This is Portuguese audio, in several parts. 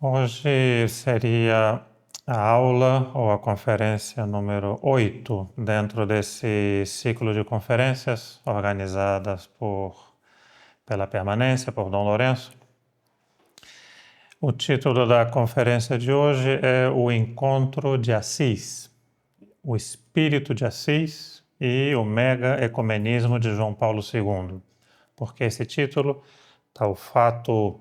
Hoje seria a aula ou a conferência número 8 dentro desse ciclo de conferências organizadas pela Permanência, por Dom Lourenço. O título da conferência de hoje é O Encontro de Assis, o Espírito de Assis e o Mega Ecumenismo de João Paulo II. Por que esse título? Está o fato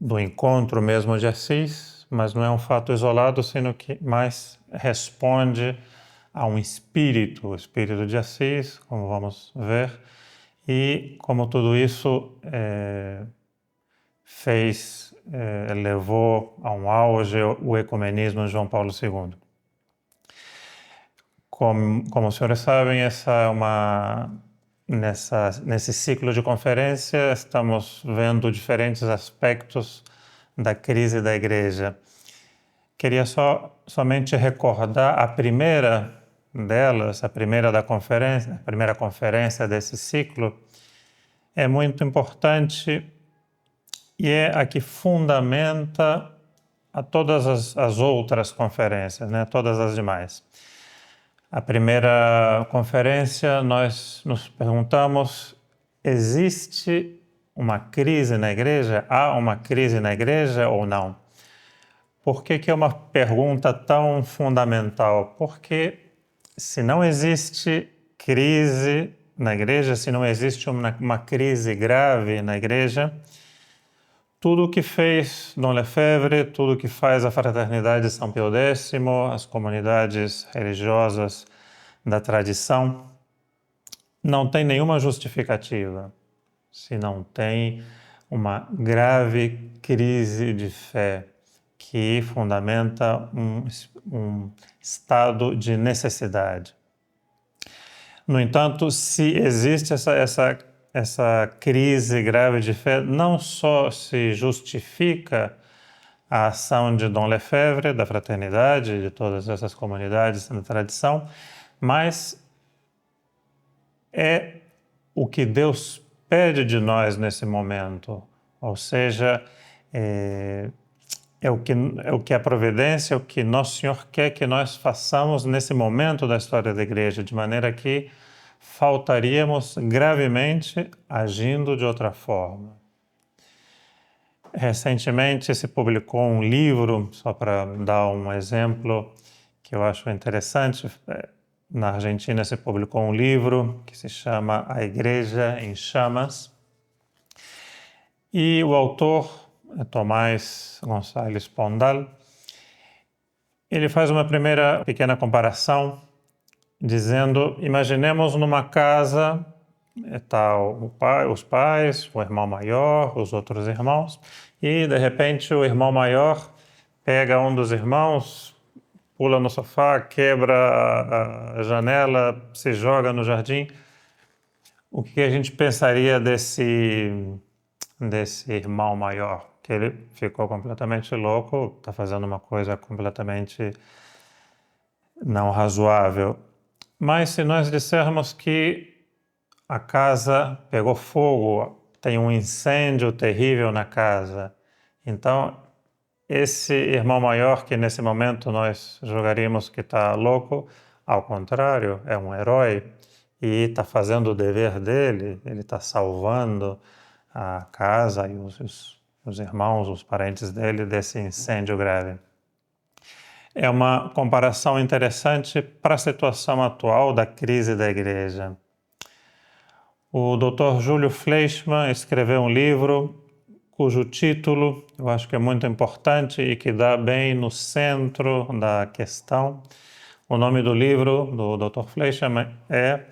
do encontro mesmo de Assis, mas não é um fato isolado, sino que mais responde a um espírito, o espírito de Assis, como vamos ver, e como tudo isso levou a um auge o ecumenismo de João Paulo II. Como os senhores sabem, nesse ciclo de conferência, estamos vendo diferentes aspectos da crise da Igreja. Queria somente recordar a primeira delas, a primeira conferência desse ciclo, é muito importante e é a que fundamenta a todas as outras conferências, né? Todas as demais. A primeira conferência, nós nos perguntamos: existe uma crise na Igreja? Há uma crise na Igreja ou não? Por que é uma pergunta tão fundamental? Porque se não existe crise na Igreja, se não existe uma crise grave na Igreja, tudo o que fez Dom Lefebvre, tudo o que faz a Fraternidade de São Pio X, as comunidades religiosas da tradição, não tem nenhuma justificativa, se não tem uma grave crise de fé que fundamenta um estado de necessidade. No entanto, se existe essa crise grave de fé, não só se justifica a ação de Dom Lefebvre, da Fraternidade, de todas essas comunidades da tradição, mas é o que Deus pede de nós nesse momento, ou seja, é o que a providência, o que Nosso Senhor quer que nós façamos nesse momento da história da Igreja, de maneira que faltaríamos gravemente agindo de outra forma. Recentemente se publicou um livro, só para dar um exemplo que eu acho interessante. Na Argentina se publicou um livro que se chama A Igreja em Chamas, e o autor Tomás Gonçalves Pondal, ele faz uma primeira pequena comparação, dizendo: imaginemos numa casa, está os pais, o irmão maior, os outros irmãos, e de repente o irmão maior pega um dos irmãos, pula no sofá, quebra a janela, se joga no jardim. O que a gente pensaria desse irmão maior? Que ele ficou completamente louco, está fazendo uma coisa completamente não razoável. Mas se nós dissermos que a casa pegou fogo, tem um incêndio terrível na casa, então esse irmão maior, que nesse momento nós julgaríamos que está louco, ao contrário, é um herói e está fazendo o dever dele, ele está salvando a casa e os irmãos, os parentes dele desse incêndio grave. É uma comparação interessante para a situação atual da crise da Igreja. O Dr. Júlio Fleischmann escreveu um livro cujo título eu acho que é muito importante e que dá bem no centro da questão. O nome do livro do Dr. Fleischmann é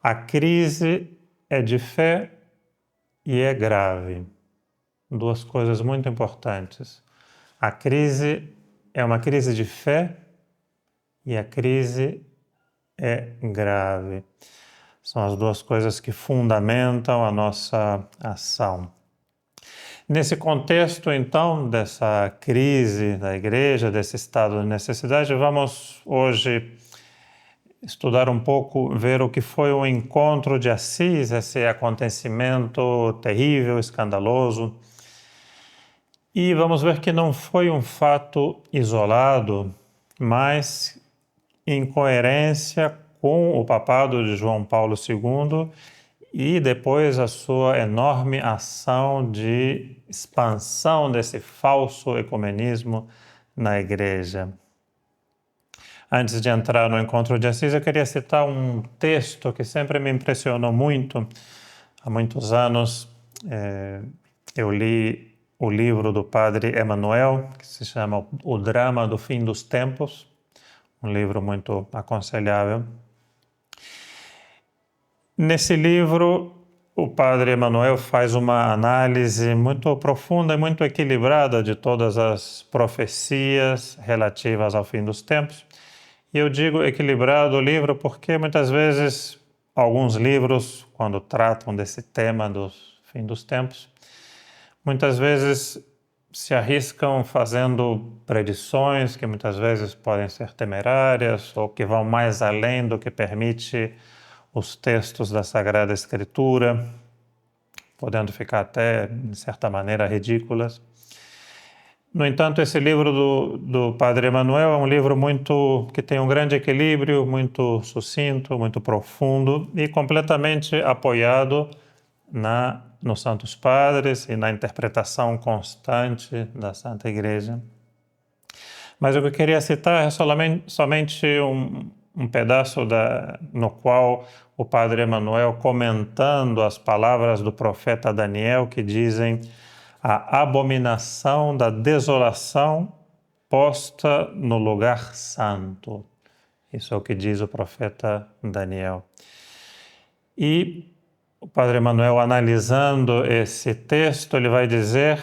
A Crise é de Fé e é Grave. Duas coisas muito importantes. A crise é uma crise de fé e a crise é grave. São as duas coisas que fundamentam a nossa ação. Nesse contexto, então, dessa crise da Igreja, desse estado de necessidade, vamos hoje estudar um pouco, ver o que foi o encontro de Assis, esse acontecimento terrível, escandaloso. E vamos ver que não foi um fato isolado, mas em coerência com o papado de João Paulo II e depois a sua enorme ação de expansão desse falso ecumenismo na Igreja. Antes de entrar no Encontro de Assis, eu queria citar um texto que sempre me impressionou muito. Há muitos anos eu li o livro do padre Emmanuel, que se chama O Drama do Fim dos Tempos, um livro muito aconselhável. Nesse livro, o padre Emmanuel faz uma análise muito profunda e muito equilibrada de todas as profecias relativas ao fim dos tempos. E eu digo equilibrado o livro porque muitas vezes alguns livros, quando tratam desse tema do fim dos tempos, muitas vezes se arriscam fazendo predições que muitas vezes podem ser temerárias ou que vão mais além do que permite os textos da Sagrada Escritura, podendo ficar até, de certa maneira, ridículas. No entanto, esse livro do Padre Emmanuel é um livro que tem um grande equilíbrio, muito sucinto, muito profundo e completamente apoiado nos Santos Padres e na interpretação constante da Santa Igreja. Mas o que eu queria citar é somente um pedaço no qual o Padre Emmanuel, comentando as palavras do profeta Daniel, que dizem a abominação da desolação posta no lugar santo. Isso é o que diz o profeta Daniel. E o Padre Emmanuel, analisando esse texto, ele vai dizer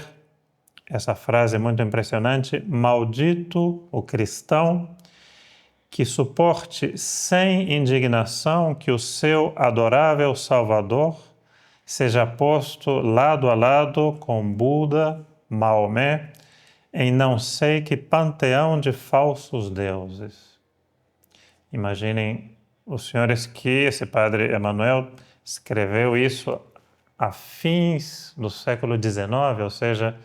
essa frase muito impressionante: maldito o cristão que suporte sem indignação que o seu adorável Salvador seja posto lado a lado com Buda, Maomé, em não sei que panteão de falsos deuses. Imaginem os senhores que esse padre Emmanuel escreveu isso a fins do século XIX, ou seja,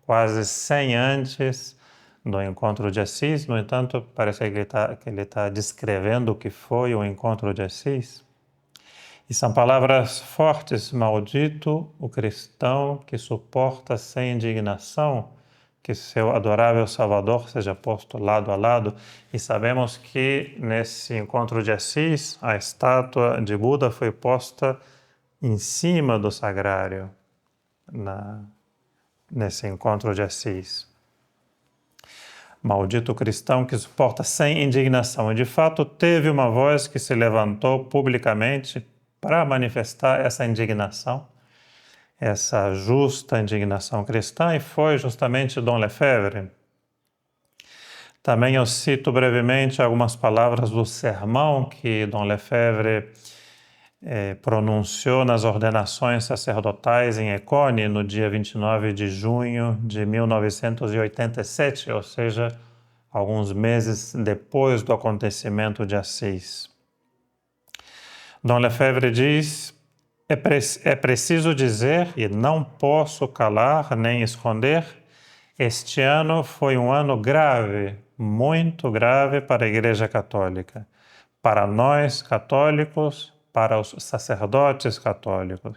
quase 100 antes do Encontro de Assis. No entanto, parece que ele está descrevendo o que foi o Encontro de Assis. E são palavras fortes: maldito o cristão que suporta sem indignação que seu adorável Salvador seja posto lado a lado. E sabemos que nesse Encontro de Assis, a estátua de Buda foi posta em cima do sagrário, nesse Encontro de Assis. Maldito o cristão que suporta sem indignação. E de fato teve uma voz que se levantou publicamente para manifestar essa indignação, essa justa indignação cristã, e foi justamente Dom Lefebvre. Também eu cito brevemente algumas palavras do sermão que Dom Lefebvre pronunciou nas ordenações sacerdotais em Econe no dia 29 de junho de 1987, ou seja, alguns meses depois do acontecimento de Assis. Dom Lefebvre diz: é preciso dizer, e não posso calar nem esconder, este ano foi um ano grave, muito grave para a Igreja Católica, para nós católicos, para os sacerdotes católicos.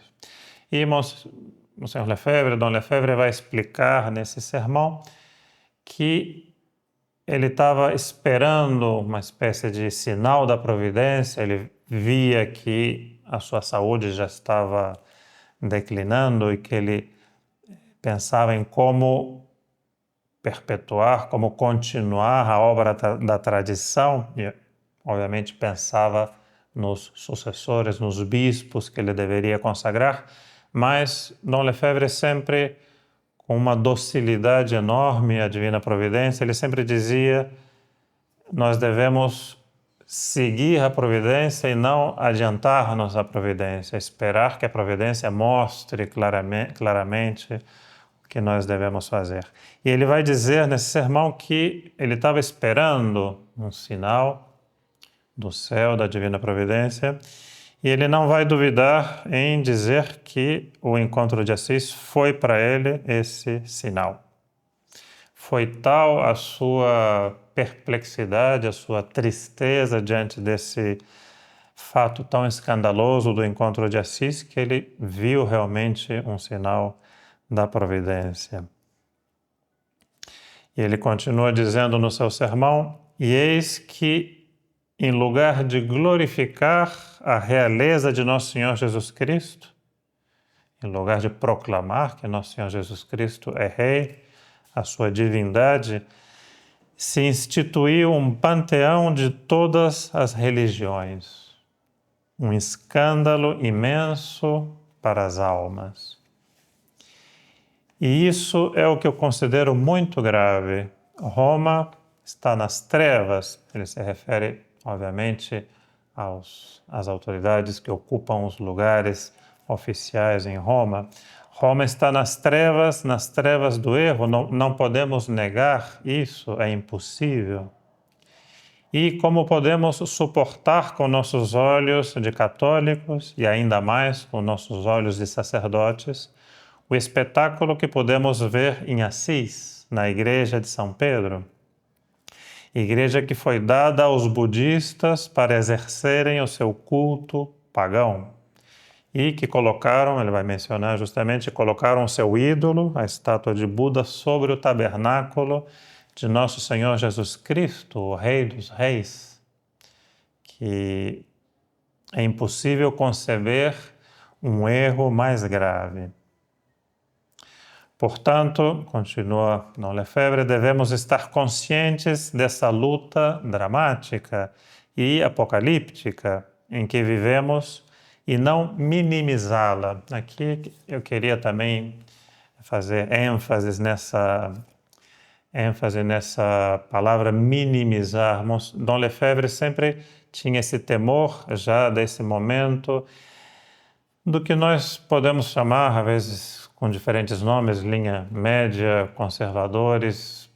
E Monsenhor Lefebvre, Dom Lefebvre, vai explicar nesse sermão que ele estava esperando uma espécie de sinal da providência. Ele via que a sua saúde já estava declinando e que ele pensava em como perpetuar, como continuar a obra da tradição e, obviamente, pensava nos sucessores, nos bispos que ele deveria consagrar, mas Dom Lefebvre sempre, com uma docilidade enorme à Divina Providência, ele sempre dizia: nós devemos seguir a providência e não adiantar-nos à providência, esperar que a providência mostre claramente o que nós devemos fazer. E ele vai dizer nesse sermão que ele estava esperando um sinal do céu, da Divina Providência, e ele não vai duvidar em dizer que o Encontro de Assis foi para ele esse sinal. Foi tal a sua perplexidade, a sua tristeza diante desse fato tão escandaloso do encontro de Assis, que ele viu realmente um sinal da providência. E ele continua dizendo no seu sermão: "E eis que, em lugar de glorificar a realeza de nosso Senhor Jesus Cristo, em lugar de proclamar que nosso Senhor Jesus Cristo é Rei, a sua divindade, se instituiu um panteão de todas as religiões, um escândalo imenso para as almas." E isso é o que eu considero muito grave. Roma está nas trevas. Ele se refere, obviamente, às autoridades que ocupam os lugares oficiais em Roma. Roma está nas trevas do erro. Não podemos negar isso, é impossível. E como podemos suportar com nossos olhos de católicos e ainda mais com nossos olhos de sacerdotes o espetáculo que podemos ver em Assis, na igreja de São Pedro, igreja que foi dada aos budistas para exercerem o seu culto pagão e que colocaram, ele vai mencionar justamente, colocaram o seu ídolo, a estátua de Buda, sobre o tabernáculo de nosso Senhor Jesus Cristo, o Rei dos Reis, que é impossível conceber um erro mais grave. Portanto, continua Dom Lefebvre, devemos estar conscientes dessa luta dramática e apocalíptica em que vivemos e não minimizá-la. Aqui eu queria também fazer ênfase nessa palavra minimizar. Dom Lefebvre sempre tinha esse temor já desse momento do que nós podemos chamar, às vezes com diferentes nomes, linha média, conservadores,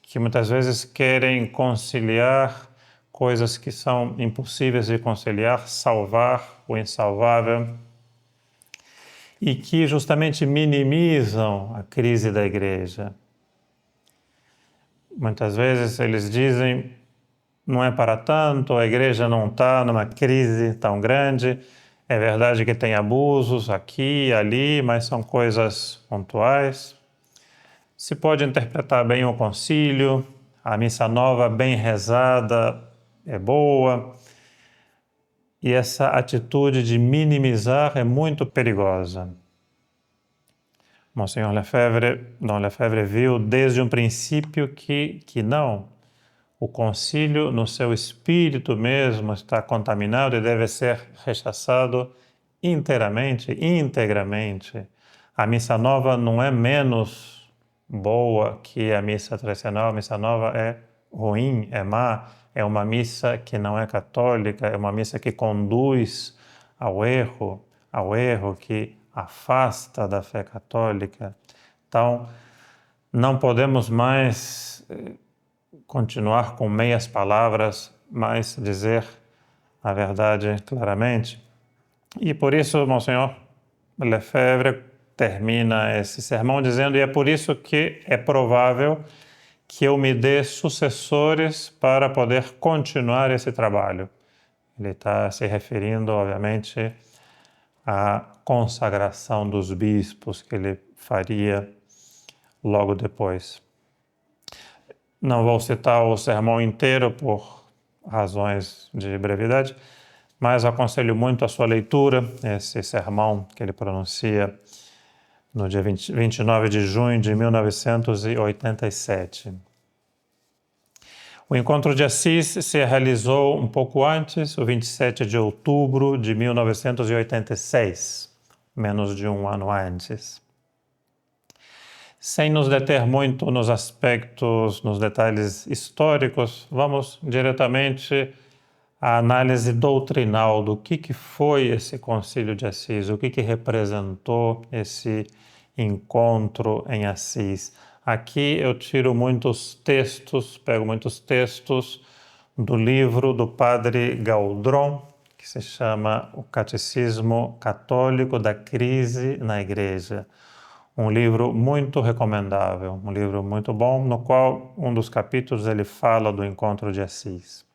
que muitas vezes querem conciliar coisas que são impossíveis de conciliar, salvar o insalvável, e que justamente minimizam a crise da igreja. Muitas vezes eles dizem, não é para tanto, a igreja não está numa crise tão grande. É verdade que tem abusos aqui e ali, mas são coisas pontuais. Se pode interpretar bem o concílio, a missa nova bem rezada é boa. E essa atitude de minimizar é muito perigosa. Monsenhor Lefebvre, Dom Lefebvre viu desde um princípio que não. O concílio, no seu espírito mesmo, está contaminado e deve ser rechaçado integramente. A missa nova não é menos boa que a missa tradicional. A missa nova é ruim, é má, é uma missa que não é católica, é uma missa que conduz ao erro, que afasta da fé católica. Então, não podemos mais continuar com meias palavras, mas dizer a verdade claramente. E por isso, Monsenhor Lefebvre termina esse sermão dizendo: e é por isso que é provável que eu me dê sucessores para poder continuar esse trabalho. Ele está se referindo, obviamente, à consagração dos bispos que ele faria logo depois. Não vou citar o sermão inteiro por razões de brevidade, mas aconselho muito a sua leitura, esse sermão que ele pronuncia no dia 29 de junho de 1987. O encontro de Assis se realizou um pouco antes, o 27 de outubro de 1986, menos de um ano antes. Sem nos deter muito nos aspectos, nos detalhes históricos, vamos diretamente à análise doutrinal do que foi esse Concílio de Assis, o que representou esse encontro em Assis. Aqui eu tiro muitos textos, pego muitos textos do livro do padre Gaudron, que se chama O Catecismo Católico da Crise na Igreja. um livro muito recomendável, um livro muito bom, no qual um dos capítulos ele fala do encontro de Assis.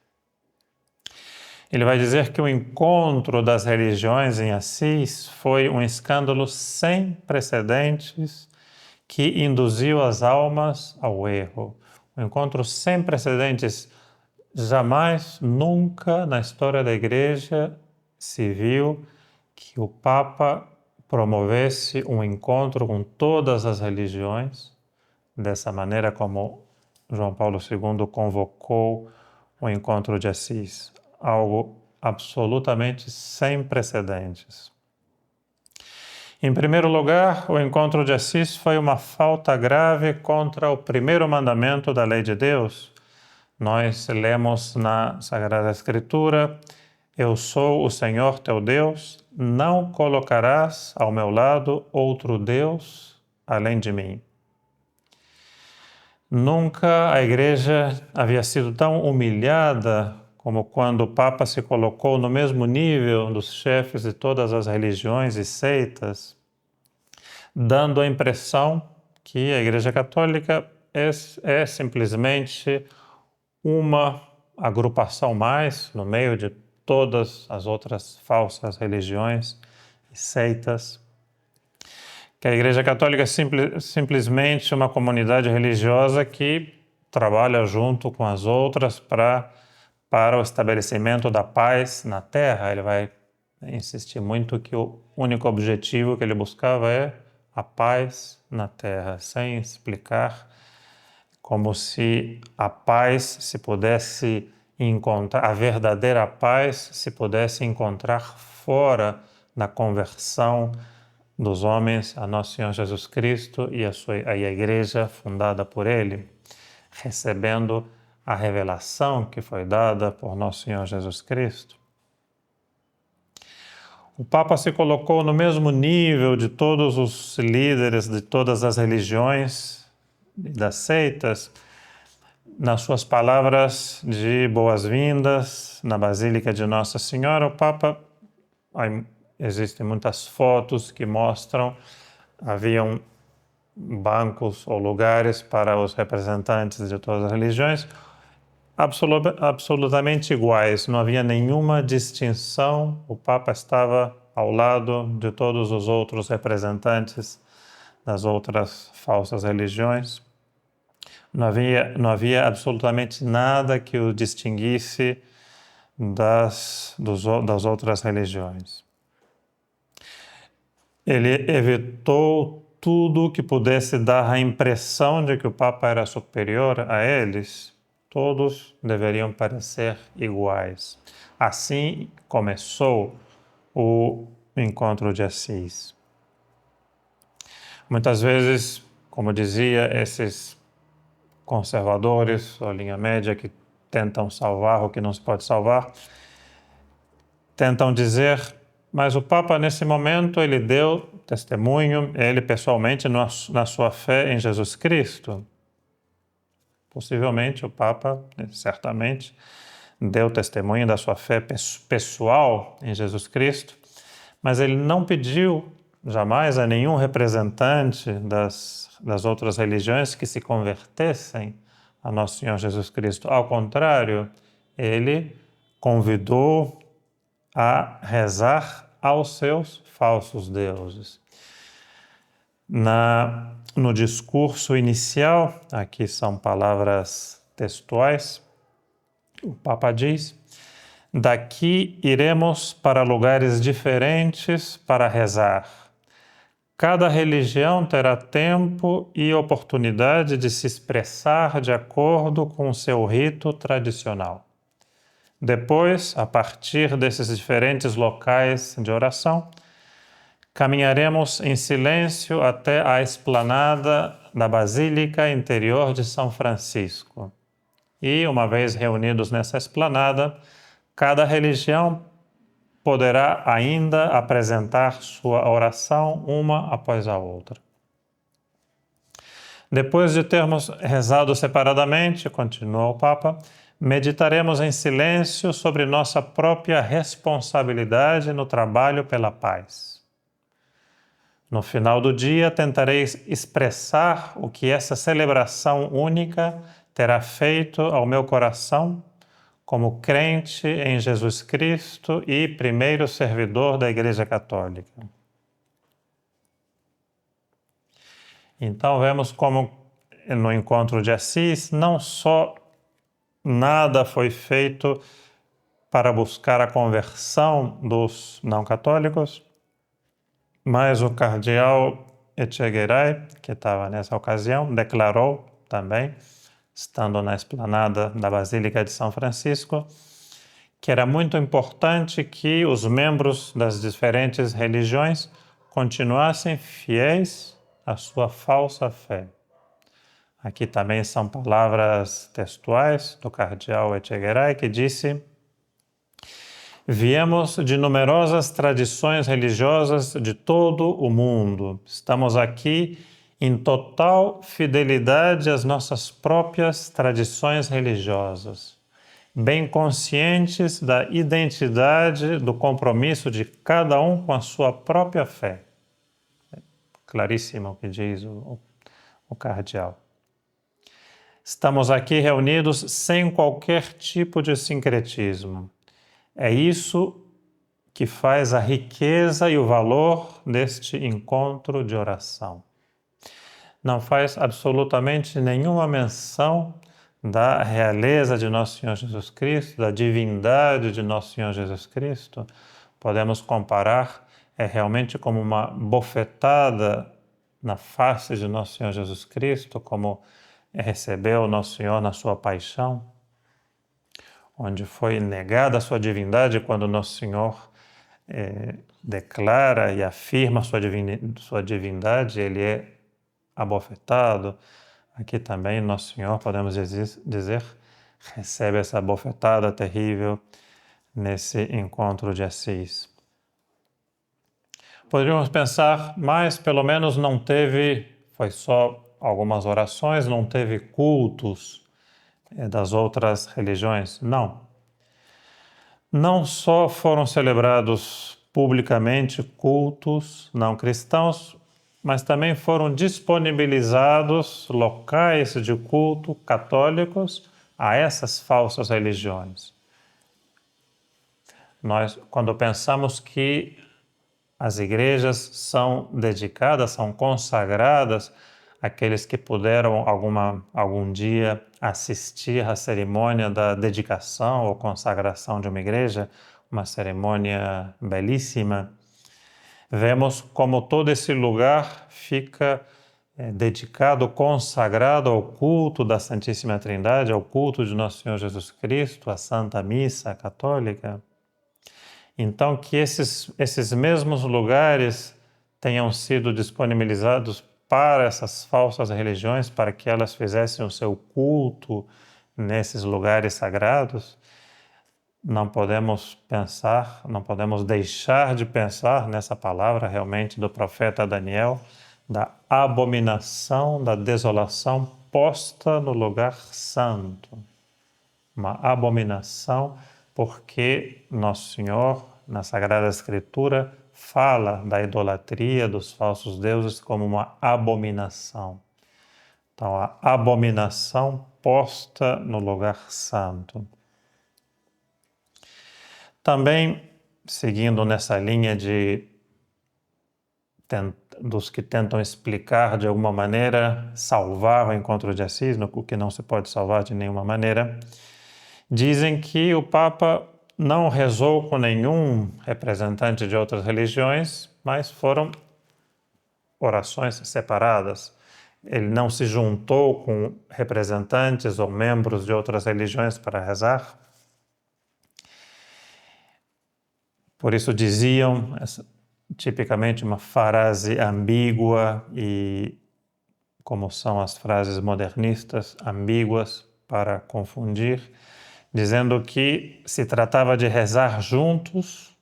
Ele vai dizer que o encontro das religiões em Assis foi um escândalo sem precedentes que induziu as almas ao erro. Um encontro sem precedentes. Jamais, nunca na história da Igreja se viu que o Papa promovesse um encontro com todas as religiões, dessa maneira como João Paulo II convocou o encontro de Assis. Algo absolutamente sem precedentes. Em primeiro lugar, o encontro de Assis foi uma falta grave contra o primeiro mandamento da lei de Deus. Nós lemos na Sagrada Escritura: Eu sou o Senhor teu Deus, não colocarás ao meu lado outro Deus além de mim. Nunca a Igreja havia sido tão humilhada como quando o Papa se colocou no mesmo nível dos chefes de todas as religiões e seitas, dando a impressão que a Igreja Católica é simplesmente uma agrupação mais no meio de todas as outras falsas religiões e seitas. Que a Igreja Católica é simplesmente uma comunidade religiosa que trabalha junto com as outras para o estabelecimento da paz na Terra. Ele vai insistir muito que o único objetivo que ele buscava é a paz na Terra, sem explicar como se a paz se pudesse encontrar, a verdadeira paz se pudesse encontrar fora da conversão dos homens a Nosso Senhor Jesus Cristo e a Igreja fundada por Ele, recebendo a revelação que foi dada por Nosso Senhor Jesus Cristo. O Papa se colocou no mesmo nível de todos os líderes de todas as religiões e das seitas, nas suas palavras de boas-vindas na Basílica de Nossa Senhora. O Papa, existem muitas fotos que mostram, haviam bancos ou lugares para os representantes de todas as religiões, absolutamente iguais, não havia nenhuma distinção. O Papa estava ao lado de todos os outros representantes das outras falsas religiões. Não havia absolutamente nada que o distinguisse das outras religiões. Ele evitou tudo que pudesse dar a impressão de que o Papa era superior a eles. Todos deveriam parecer iguais. Assim começou o encontro de Assis. Muitas vezes, como dizia, esses conservadores, ou linha média, que tentam salvar o que não se pode salvar, tentam dizer, mas o Papa nesse momento ele deu testemunho, ele pessoalmente, na sua fé em Jesus Cristo. Possivelmente o Papa, certamente, deu testemunho da sua fé pessoal em Jesus Cristo, mas ele não pediu jamais a nenhum representante das outras religiões que se convertessem a Nosso Senhor Jesus Cristo. Ao contrário, ele convidou a rezar aos seus falsos deuses. No discurso inicial, aqui são palavras textuais, o Papa diz: daqui iremos para lugares diferentes para rezar. Cada religião terá tempo e oportunidade de se expressar de acordo com o seu rito tradicional. Depois, a partir desses diferentes locais de oração, caminharemos em silêncio até a esplanada da Basílica Interior de São Francisco. E, uma vez reunidos nessa esplanada, cada religião poderá ainda apresentar sua oração uma após a outra. Depois de termos rezado separadamente, continua o Papa, meditaremos em silêncio sobre nossa própria responsabilidade no trabalho pela paz. No final do dia, tentarei expressar o que essa celebração única terá feito ao meu coração como crente em Jesus Cristo e primeiro servidor da Igreja Católica. Então, vemos como no encontro de Assis, não só nada foi feito para buscar a conversão dos não católicos, mas o cardeal Echegaray, que estava nessa ocasião, declarou também, estando na esplanada da Basílica de São Francisco, que era muito importante que os membros das diferentes religiões continuassem fiéis à sua falsa fé. Aqui também são palavras textuais do cardeal Echegaray, que disse: viemos de numerosas tradições religiosas de todo o mundo. Estamos aqui em total fidelidade às nossas próprias tradições religiosas, bem conscientes da identidade, do compromisso de cada um com a sua própria fé. Claríssimo o que diz o cardeal. Estamos aqui reunidos sem qualquer tipo de sincretismo. É isso que faz a riqueza e o valor deste encontro de oração. Não faz absolutamente nenhuma menção da realeza de Nosso Senhor Jesus Cristo, da divindade de Nosso Senhor Jesus Cristo. Podemos comparar, realmente como uma bofetada na face de Nosso Senhor Jesus Cristo, como recebeu Nosso Senhor na sua paixão, onde foi negada a sua divindade quando Nosso Senhor declara e afirma sua divindade, ele é abofetado. Aqui também Nosso Senhor, podemos dizer, recebe essa bofetada terrível nesse encontro de Assis. Poderíamos pensar, mas pelo menos não teve, foi só algumas orações, não teve cultos das outras religiões. Não. Não só foram celebrados publicamente cultos não cristãos, mas também foram disponibilizados locais de culto católicos a essas falsas religiões. Nós, quando pensamos que as igrejas são dedicadas, são consagradas àqueles que puderam algum dia assistir à cerimônia da dedicação ou consagração de uma igreja, uma cerimônia belíssima, vemos como todo esse lugar fica dedicado, consagrado ao culto da Santíssima Trindade, ao culto de Nosso Senhor Jesus Cristo, à Santa Missa Católica. Então, que esses mesmos lugares tenham sido disponibilizados para essas falsas religiões, para que elas fizessem o seu culto nesses lugares sagrados, não podemos pensar, não podemos deixar de pensar nessa palavra realmente do profeta Daniel, da abominação, da desolação posta no lugar santo. Uma abominação, porque Nosso Senhor, na Sagrada Escritura, fala da idolatria dos falsos deuses como uma abominação. Então, a abominação posta no lugar santo. Também, seguindo nessa linha dos que tentam explicar de alguma maneira, salvar o encontro de Assis, o que não se pode salvar de nenhuma maneira, dizem que o Papa não rezou com nenhum representante de outras religiões, mas foram orações separadas. Ele não se juntou com representantes ou membros de outras religiões para rezar. Por isso diziam, tipicamente uma frase ambígua, e como são as frases modernistas, ambíguas para confundir, dizendo que se tratava de rezar juntos,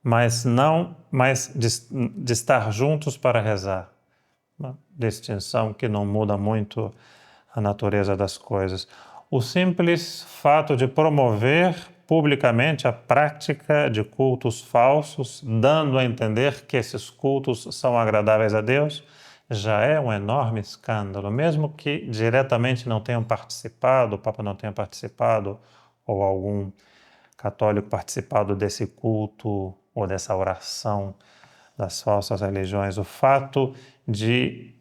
mas de estar juntos para rezar. Uma distinção que não muda muito a natureza das coisas. O simples fato de promover publicamente a prática de cultos falsos, dando a entender que esses cultos são agradáveis a Deus, já é um enorme escândalo. Mesmo que diretamente não tenham participado, o Papa não tenha participado, ou algum católico participado desse culto ou dessa oração das falsas religiões, o fato de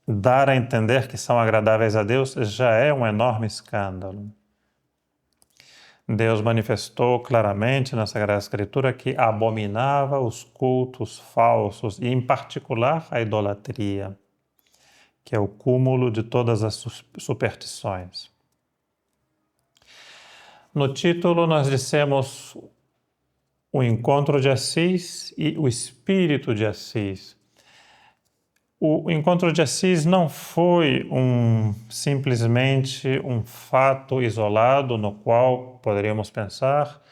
dar a entender que são agradáveis a Deus já é um enorme escândalo. Deus manifestou claramente na Sagrada Escritura que abominava os cultos falsos e, em particular, a idolatria, que é o cúmulo de todas as superstições. No título, nós dissemos o encontro de Assis e o espírito de Assis. O encontro de Assis não foi simplesmente um fato isolado no qual poderíamos pensar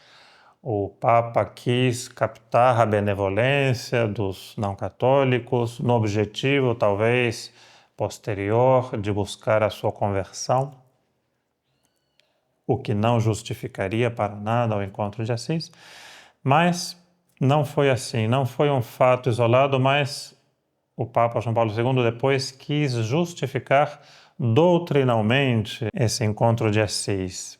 o Papa quis captar a benevolência dos não-católicos no objetivo, talvez, posterior de buscar a sua conversão, o que não justificaria para nada o encontro de Assis, mas não foi assim, não foi um fato isolado, mas o Papa João Paulo II depois quis justificar doutrinalmente esse encontro de Assis.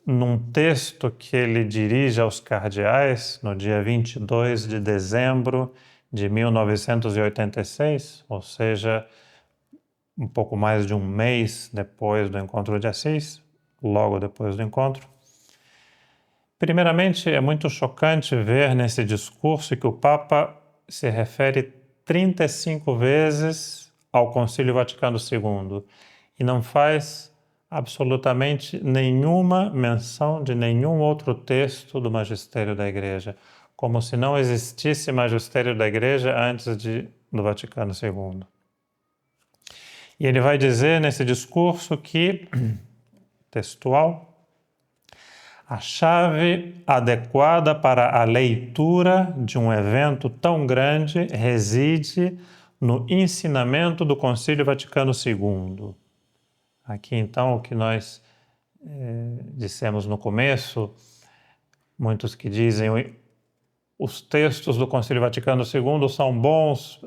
Num texto que ele dirige aos cardeais no dia 22 de dezembro de 1986, ou seja, um pouco mais de um mês depois do encontro de Assis, logo depois do encontro. Primeiramente, é muito chocante ver nesse discurso que o Papa se refere 35 vezes ao Concílio Vaticano II e não faz absolutamente nenhuma menção de nenhum outro texto do magistério da Igreja, como se não existisse magistério da Igreja antes do Vaticano II. E ele vai dizer nesse discurso que, textual, a chave adequada para a leitura de um evento tão grande reside no ensinamento do Concílio Vaticano II. Aqui, então, o que nós dissemos no começo, muitos que dizem os textos do Concílio Vaticano II são bons,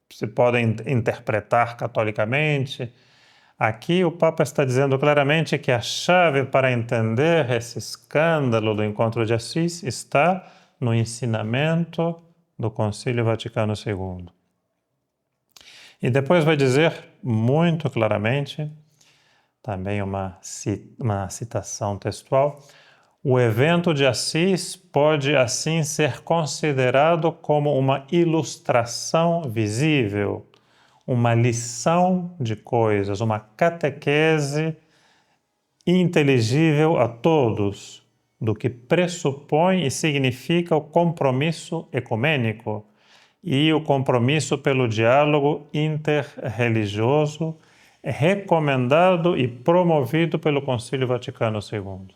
se podem interpretar catolicamente. Aqui o Papa está dizendo claramente que a chave para entender esse escândalo do encontro de Assis está no ensinamento do Concílio Vaticano II. E depois vai dizer muito claramente, também uma citação textual, o evento de Assis pode assim ser considerado como uma ilustração visível, uma lição de coisas, uma catequese inteligível a todos, do que pressupõe e significa o compromisso ecumênico e o compromisso pelo diálogo interreligioso recomendado e promovido pelo Concílio Vaticano II.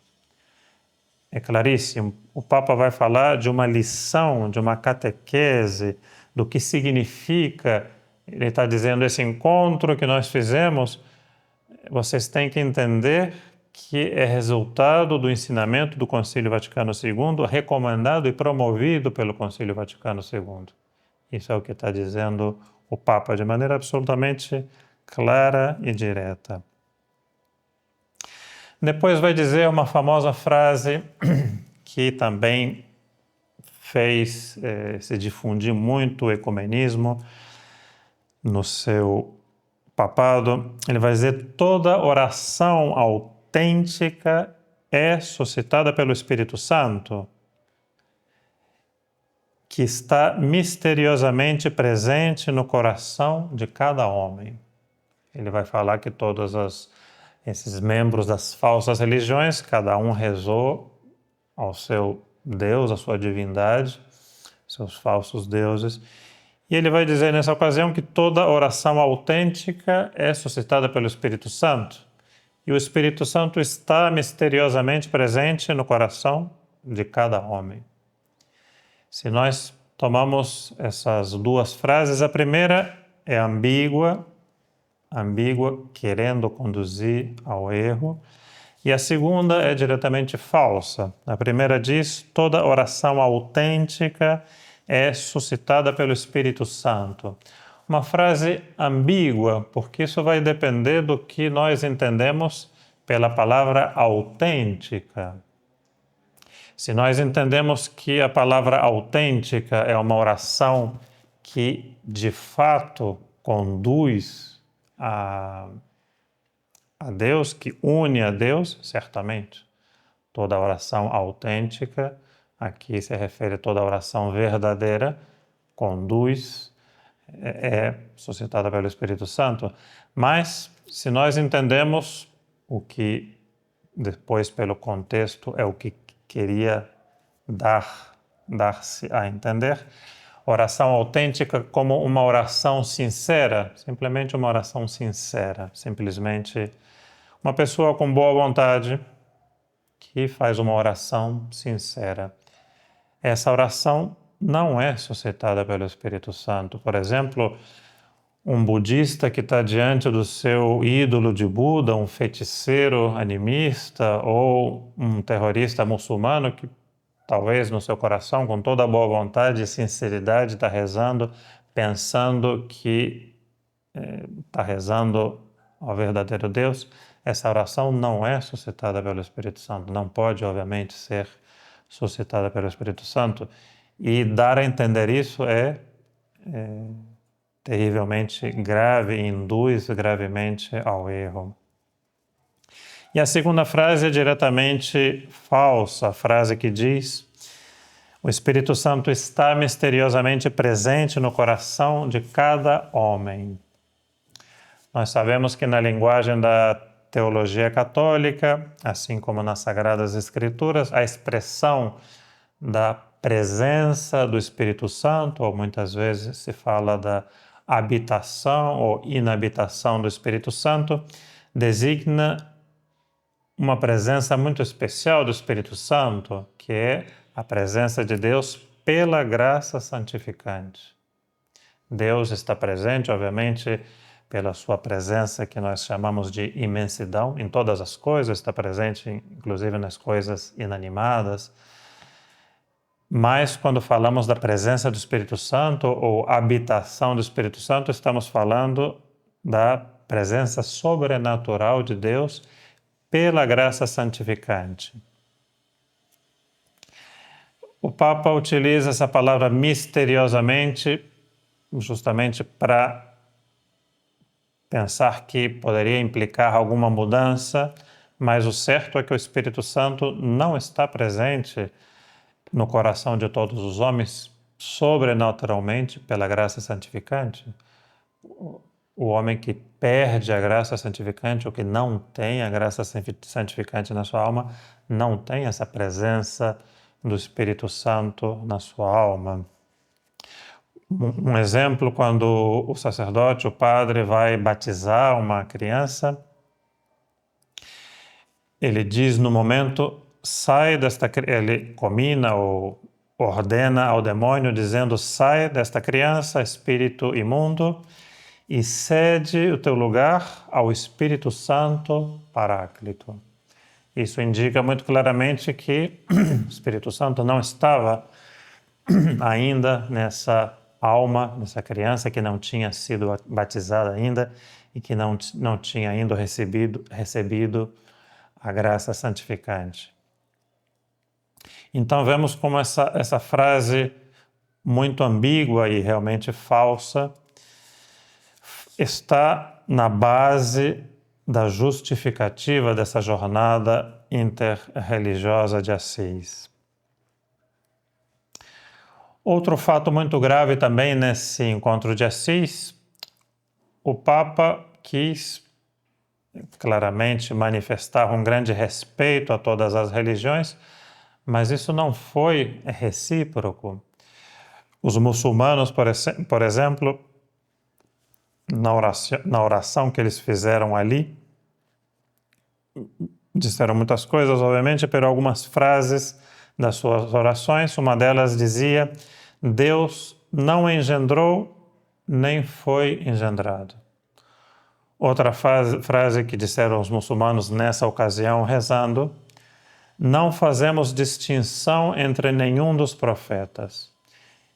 É claríssimo, o Papa vai falar de uma lição, de uma catequese, do que significa. Ele está dizendo, esse encontro que nós fizemos, vocês têm que entender que é resultado do ensinamento do Concílio Vaticano II, recomendado e promovido pelo Concílio Vaticano II. Isso é o que está dizendo o Papa de maneira absolutamente clara e direta. Depois vai dizer uma famosa frase que também fez se difundir muito o ecumenismo no seu papado. Ele vai dizer: toda oração autêntica é suscitada pelo Espírito Santo, que está misteriosamente presente no coração de cada homem. Ele vai falar que todos esses membros das falsas religiões, cada um rezou ao seu Deus, à sua divindade, seus falsos deuses. E ele vai dizer nessa ocasião que toda oração autêntica é suscitada pelo Espírito Santo. E o Espírito Santo está misteriosamente presente no coração de cada homem. Se nós tomamos essas duas frases, a primeira é ambígua, querendo conduzir ao erro, E a segunda é diretamente falsa. A primeira diz: toda oração autêntica é suscitada pelo Espírito Santo. Uma frase ambígua, porque isso vai depender do que nós entendemos pela palavra autêntica. Se nós entendemos que a palavra autêntica é uma oração que de fato conduz a Deus, que une a Deus, certamente. Toda oração autêntica, aqui se refere a toda oração verdadeira, conduz, é suscitada pelo Espírito Santo. Mas, se nós entendemos o que depois, pelo contexto, é o que queria dar-se a entender, oração autêntica como uma oração sincera, simplesmente uma oração sincera, simplesmente uma pessoa com boa vontade que faz uma oração sincera. Essa oração não é suscitada pelo Espírito Santo. Por exemplo, um budista que está diante do seu ídolo de Buda, um feiticeiro animista ou um terrorista muçulmano que talvez no seu coração, com toda a boa vontade e sinceridade, está rezando, pensando que está rezando ao verdadeiro Deus, essa oração não é suscitada pelo Espírito Santo, não pode, obviamente, ser suscitada pelo Espírito Santo. E dar a entender isso é terrivelmente grave e induz gravemente ao erro. E a segunda frase é diretamente falsa, a frase que diz: o Espírito Santo está misteriosamente presente no coração de cada homem. Nós sabemos que na linguagem da teologia católica, assim como nas Sagradas Escrituras, a expressão da presença do Espírito Santo, ou muitas vezes se fala da habitação ou inabitação do Espírito Santo, designa uma presença muito especial do Espírito Santo, que é a presença de Deus pela graça santificante. Deus está presente, obviamente, pela sua presença que nós chamamos de imensidão, em todas as coisas, está presente inclusive nas coisas inanimadas. Mas quando falamos da presença do Espírito Santo ou habitação do Espírito Santo, estamos falando da presença sobrenatural de Deus pela graça santificante. O Papa utiliza essa palavra misteriosamente justamente para pensar que poderia implicar alguma mudança, mas o certo é que o Espírito Santo não está presente no coração de todos os homens sobrenaturalmente pela graça santificante. O homem que perde a graça santificante, ou que não tem a graça santificante na sua alma, não tem essa presença do Espírito Santo na sua alma. Um exemplo, quando o sacerdote, o padre, vai batizar uma criança, ele diz no momento, ele comina ou ordena ao demônio, dizendo: sai desta criança, espírito imundo, e cede o teu lugar ao Espírito Santo Paráclito. Isso indica muito claramente que o Espírito Santo não estava ainda nessa alma, nessa criança que não tinha sido batizada ainda e que não tinha ainda recebido a graça santificante. Então vemos como essa frase muito ambígua e realmente falsa está na base da justificativa dessa jornada interreligiosa de Assis. Outro fato muito grave também nesse encontro de Assis, o Papa quis claramente manifestar um grande respeito a todas as religiões, mas isso não foi recíproco. Os muçulmanos, por exemplo, na oração que eles fizeram ali, disseram muitas coisas, obviamente, pero algumas frases das suas orações, uma delas dizia: Deus não engendrou nem foi engendrado. Outra frase que disseram os muçulmanos nessa ocasião, rezando: não fazemos distinção entre nenhum dos profetas.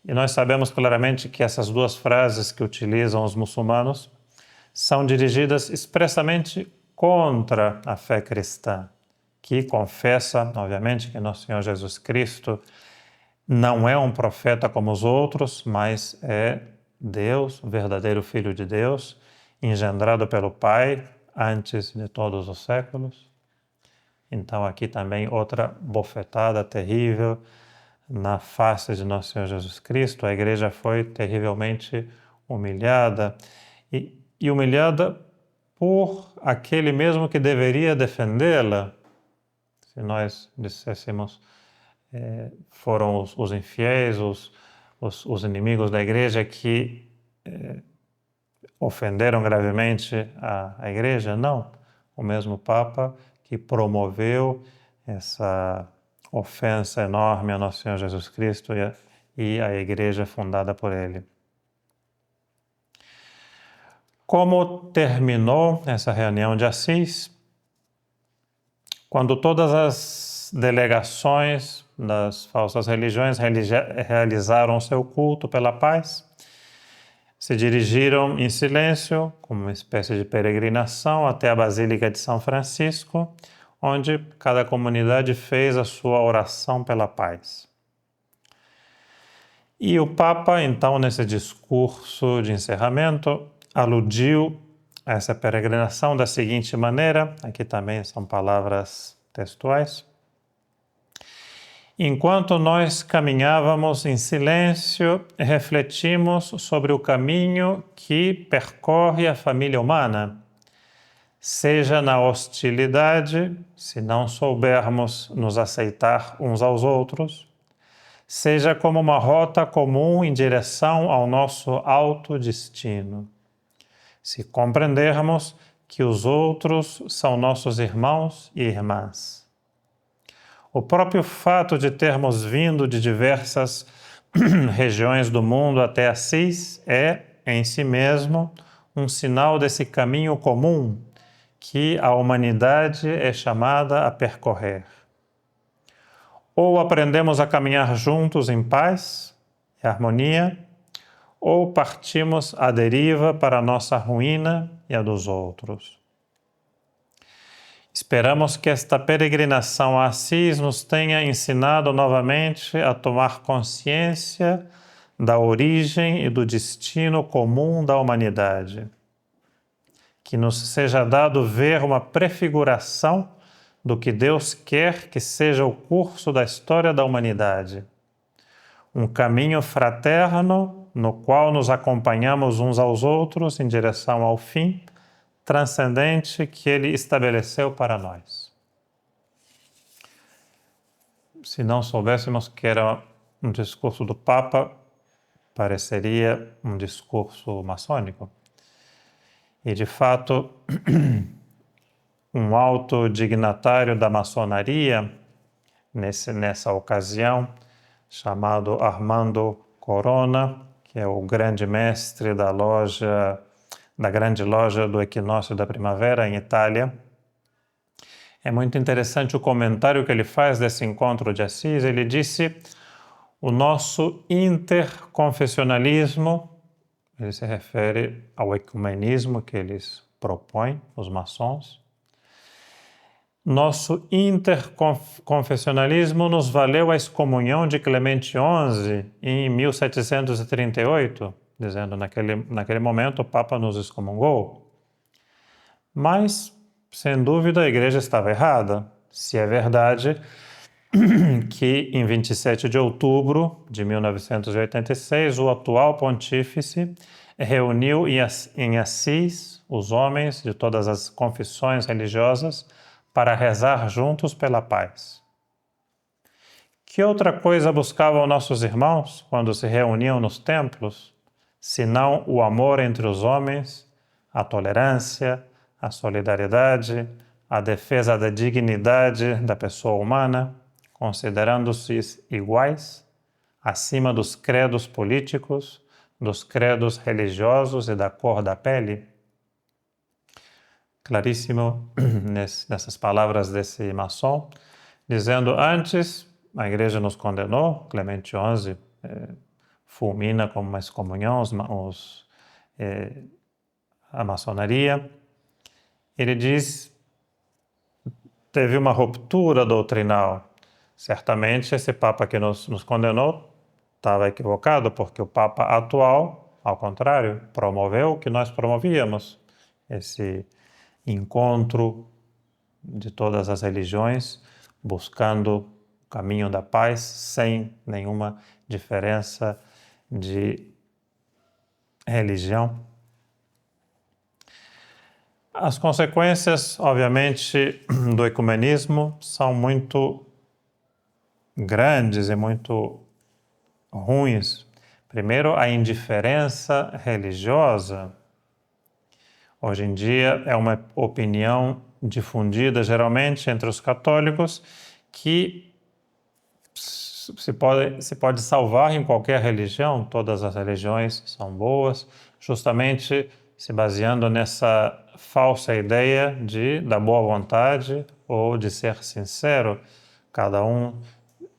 E nós sabemos claramente que essas duas frases que utilizam os muçulmanos são dirigidas expressamente contra a fé cristã, que confessa, obviamente, que nosso Senhor Jesus Cristo não é um profeta como os outros, mas é Deus, o verdadeiro Filho de Deus, engendrado pelo Pai antes de todos os séculos. Então aqui também outra bofetada terrível na face de nosso Senhor Jesus Cristo. A igreja foi terrivelmente humilhada e humilhada por aquele mesmo que deveria defendê-la. Se nós disséssemos foram os infiéis, os inimigos da igreja que ofenderam gravemente a igreja? Não. O mesmo Papa que promoveu essa ofensa enorme a nosso Senhor Jesus Cristo e a igreja fundada por ele. Como terminou essa reunião de Assis? Quando todas as delegações das falsas religiões realizaram seu culto pela paz, se dirigiram em silêncio, como uma espécie de peregrinação, até a Basílica de São Francisco, onde cada comunidade fez a sua oração pela paz. E o Papa, então, nesse discurso de encerramento, aludiu a essa peregrinação da seguinte maneira, aqui também são palavras textuais: enquanto nós caminhávamos em silêncio, refletimos sobre o caminho que percorre a família humana, seja na hostilidade, se não soubermos nos aceitar uns aos outros, seja como uma rota comum em direção ao nosso alto destino. Se compreendermos que os outros são nossos irmãos e irmãs. O próprio fato de termos vindo de diversas regiões do mundo até Assis é, em si mesmo, um sinal desse caminho comum que a humanidade é chamada a percorrer. Ou aprendemos a caminhar juntos em paz e harmonia, ou partimos à deriva para a nossa ruína e a dos outros. Esperamos que esta peregrinação a Assis nos tenha ensinado novamente a tomar consciência da origem e do destino comum da humanidade. Que nos seja dado ver uma prefiguração do que Deus quer que seja o curso da história da humanidade. Um caminho fraterno no qual nos acompanhamos uns aos outros em direção ao fim transcendente que Ele estabeleceu para nós. Se não soubéssemos que era um discurso do Papa, pareceria um discurso maçônico. E, de fato, um alto dignatário da maçonaria, nessa ocasião, chamado Armando Corona, que é o grande mestre da grande loja do Equinócio da Primavera, em Itália. É muito interessante o comentário que ele faz desse encontro de Assis. Ele disse: o nosso interconfessionalismo, ele se refere ao ecumenismo que eles propõem, os maçons. Nosso interconfessionalismo nos valeu a excomunhão de Clemente XI em 1738, dizendo naquele momento o Papa nos excomungou. Mas, sem dúvida, a Igreja estava errada. Se é verdade que em 27 de outubro de 1986 o atual pontífice reuniu em Assis os homens de todas as confissões religiosas para rezar juntos pela paz. Que outra coisa buscavam nossos irmãos quando se reuniam nos templos, senão o amor entre os homens, a tolerância, a solidariedade, a defesa da dignidade da pessoa humana, considerando-se iguais, acima dos credos políticos, dos credos religiosos e da cor da pele? claríssimo nessas palavras desse maçom, dizendo: antes a Igreja nos condenou, Clemente XI fulmina como uma excomunhão a maçonaria. Ele diz: teve uma ruptura doutrinal. Certamente esse Papa que nos condenou estava equivocado, porque o Papa atual, ao contrário, promoveu o que nós promovíamos, esse encontro de todas as religiões, buscando o caminho da paz, sem nenhuma diferença de religião. As consequências, obviamente, do ecumenismo são muito grandes e muito ruins. Primeiro, a indiferença religiosa. Hoje em dia é uma opinião difundida geralmente entre os católicos que se pode salvar em qualquer religião, todas as religiões são boas, justamente se baseando nessa falsa ideia da boa vontade ou de ser sincero. Cada um,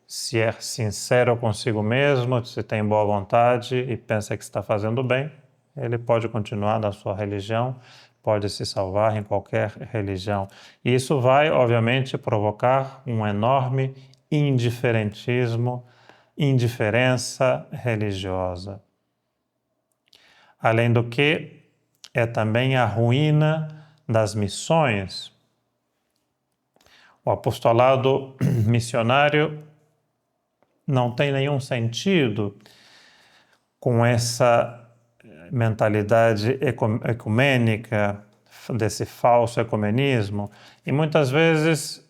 se é sincero consigo mesmo, se tem boa vontade e pensa que está fazendo bem, ele pode continuar na sua religião, pode se salvar em qualquer religião. E isso vai, obviamente, provocar um enorme indiferença religiosa. Além do que, é também a ruína das missões. O apostolado missionário não tem nenhum sentido com essa mentalidade ecumênica, desse falso ecumenismo, e muitas vezes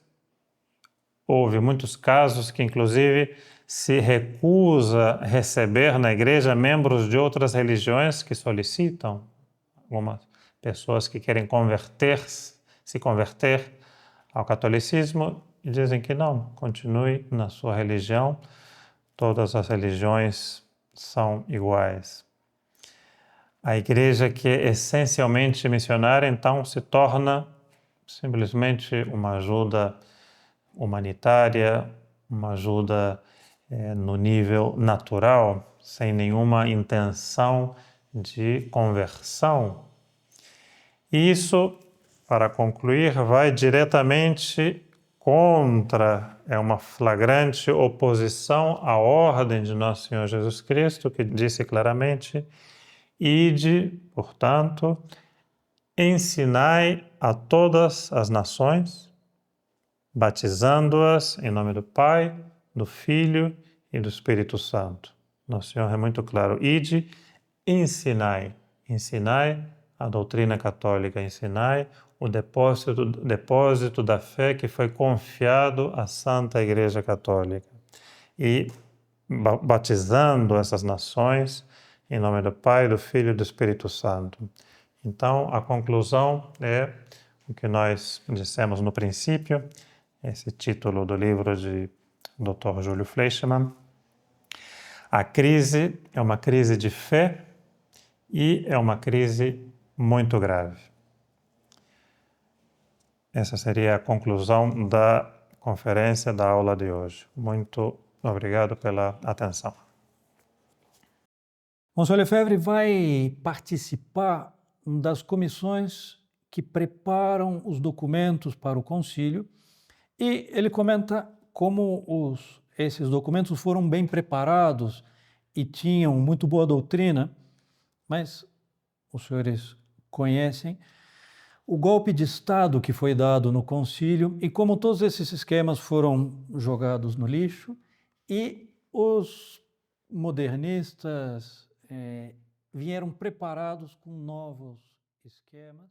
houve muitos casos que, inclusive, se recusa receber na igreja membros de outras religiões que solicitam, algumas pessoas que querem se converter ao catolicismo e dizem que não, continue na sua religião, todas as religiões são iguais. A igreja que é essencialmente missionária, então, se torna simplesmente uma ajuda humanitária, uma ajuda no nível natural, sem nenhuma intenção de conversão. E isso, para concluir, vai diretamente é uma flagrante oposição à ordem de Nosso Senhor Jesus Cristo, que disse claramente: ide, portanto, ensinai a todas as nações, batizando-as em nome do Pai, do Filho e do Espírito Santo. Nosso Senhor é muito claro: ide, ensinai a doutrina católica, ensinai o depósito da fé que foi confiado à Santa Igreja Católica. E batizando essas nações em nome do Pai, do Filho e do Espírito Santo. Então, a conclusão é o que nós dissemos no princípio, esse título do livro de Dr. Júlio Fleischmann. A crise é uma crise de fé e é uma crise muito grave. Essa seria a conclusão da conferência, da aula de hoje. Muito obrigado pela atenção. Monsenhor Lefebvre vai participar das comissões que preparam os documentos para o concílio e ele comenta como esses documentos foram bem preparados e tinham muito boa doutrina, mas os senhores conhecem o golpe de Estado que foi dado no concílio e como todos esses esquemas foram jogados no lixo e os modernistas vieram preparados com novos esquemas.